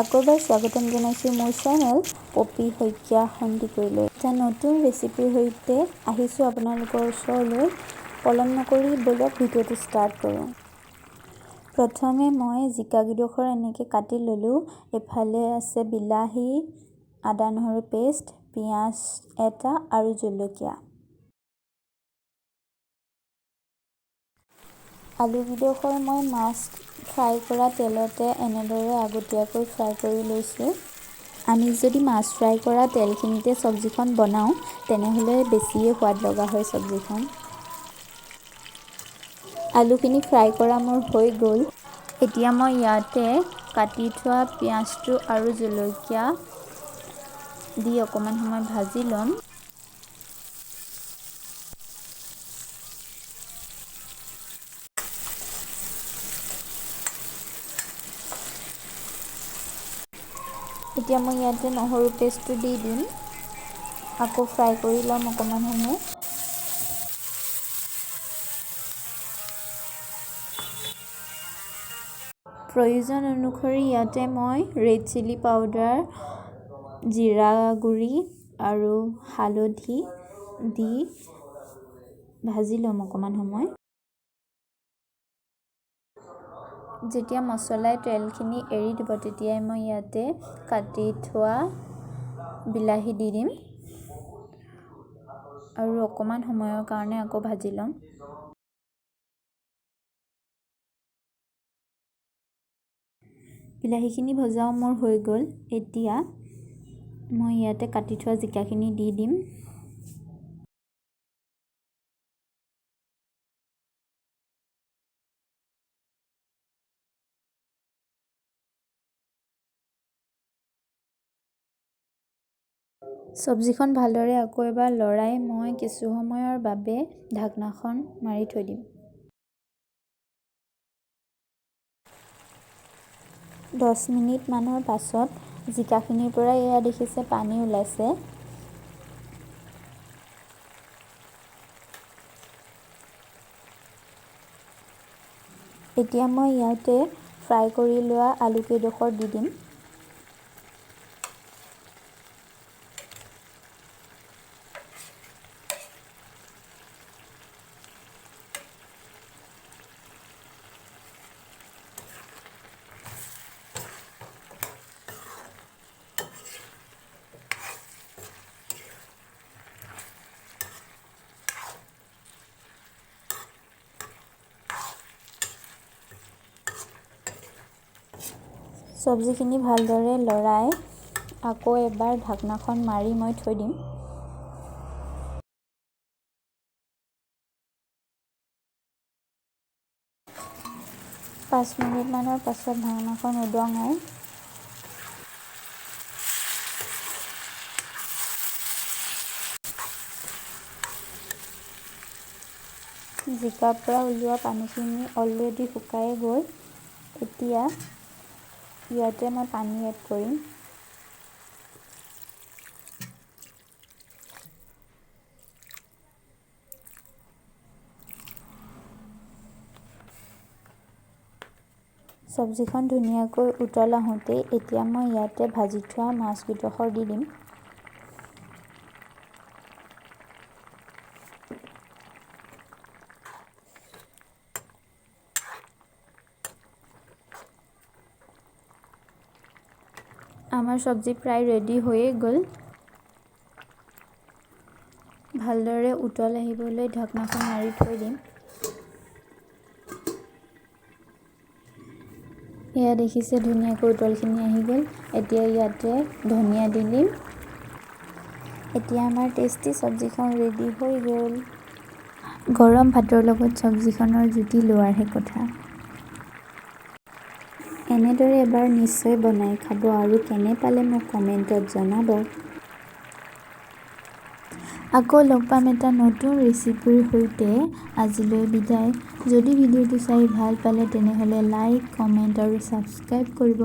আকৌ এবাৰ স্বাগতম জনাইছোঁ মোৰ চেনেল পপি শইকীয়া সন্দিকৈলৈ। এটা নতুন ৰেচিপিৰ সৈতে আহিছোঁ আপোনালোকৰ ওচৰলৈ। পলম নকৰি বলক ভিডিঅ'টো ষ্টাৰ্ট কৰোঁ। প্ৰথমে মই জিকাকেইডোখৰ এনেকৈ কাটি ল'লোঁ। এফালে আছে বিলাহী, আদা নহৰু পেষ্ট, পিঁয়াজ এটা আৰু জলকীয়া। আলুকেইডোখৰ মই মাছ ফ্ৰাই কৰা তেলতে এনেদৰে আগতীয়াকৈ ফ্ৰাই কৰি লৈছোঁ। আমি যদি মাছ ফ্ৰাই কৰা তেলখিনিতে চব্জিখন বনাওঁ তেনেহ'লে বেছিয়ে সোৱাদ লগা হয় চব্জিখন। আলুখিনি ফ্ৰাই কৰা মোৰ হৈ গ'ল। এতিয়া মই ইয়াতে কাটি থোৱা পিঁয়াজটো আৰু জলকীয়া দি অকণমান সময় ভাজি ল'ম। এতিয়া মই ইয়াতে নহৰু পেষ্টটো দি দিম। আকৌ ফ্ৰাই কৰি ল'ম অকণমান সময়। প্ৰয়োজন অনুসৰি ইয়াতে মই ৰেড চিলি পাউডাৰ, জিৰা গুড়ি আৰু হালধি দি ভাজি ল'ম অকণমান সময়। যেতিয়া মছলাই তেলখিনি এৰি দিব তেতিয়াই মই ইয়াতে কাটি থোৱা বিলাহী দি দিম আৰু অকণমান সময়ৰ কাৰণে আকৌ ভাজি ল'ম। বিলাহীখিনি ভজাও মোৰ হৈ গ'ল। এতিয়া মই ইয়াতে কাটি থোৱা জিকাখিনি দি দিম। চব্জিখন ভালদৰে আকৌ এবাৰ লৰাই মই কিছু সময়ৰ বাবে ঢাকনাখন মাৰি থৈ দিম। 10 মিনিটমানৰ পাছত জিকাখিনিৰ পৰা এয়া দেখিছে পানী ওলাইছে। এতিয়া মই ইয়াতে ফ্ৰাই কৰি লোৱা আলুকেইডোখৰ দি দিম। চব্জিখিনি ভালদৰে লৰাই আকৌ এবাৰ ঢাকনাখন মাৰি মই থৈ দিম। পাঁচ মিনিটমানৰ পাছত ঢাকনাখন উদঙাই জিকাৰ পৰা ওলোৱা পানীখিনি অলৰেডি শুকাই গ'ল। এতিয়া ইয়াতে মই পানী এড কৰিম। চব্জিখন ধুনীয়াকৈ উতল আহোঁতে এতিয়া মই ইয়াতে ভাজি থোৱা মাছকেইডোখৰ দি দিম। আমাৰ চব্জি প্ৰায় ৰেডি হৈয়ে গ'ল। ভালদৰে উতল আহিবলৈ ঢাকনাখন মাৰি থৈ দিম। এয়া দেখিছে ধুনীয়াকৈ উতলখিনি আহি গ'ল। এতিয়া ইয়াতে ধনিয়া দি দিম। এতিয়া আমাৰ টেষ্টি চব্জিখন ৰেডি হৈ গ'ল। গৰম ভাতৰ লগত চব্জিখনৰ জুতি লোৱাৰহে কথা। এনেদৰে এবাৰ নিশ্চয় বনাই খাব আৰু কেনে পালে মোক কমেণ্টত জনাব। আকৌ লগ পাম এটা নতুন ৰেচিপিৰ সৈতে। আজিলৈ বিদায়। যদি ভিডিঅ'টো চাই ভাল পালে তেনেহ'লে লাইক, কমেণ্ট আৰু ছাবস্ক্ৰাইব কৰিব।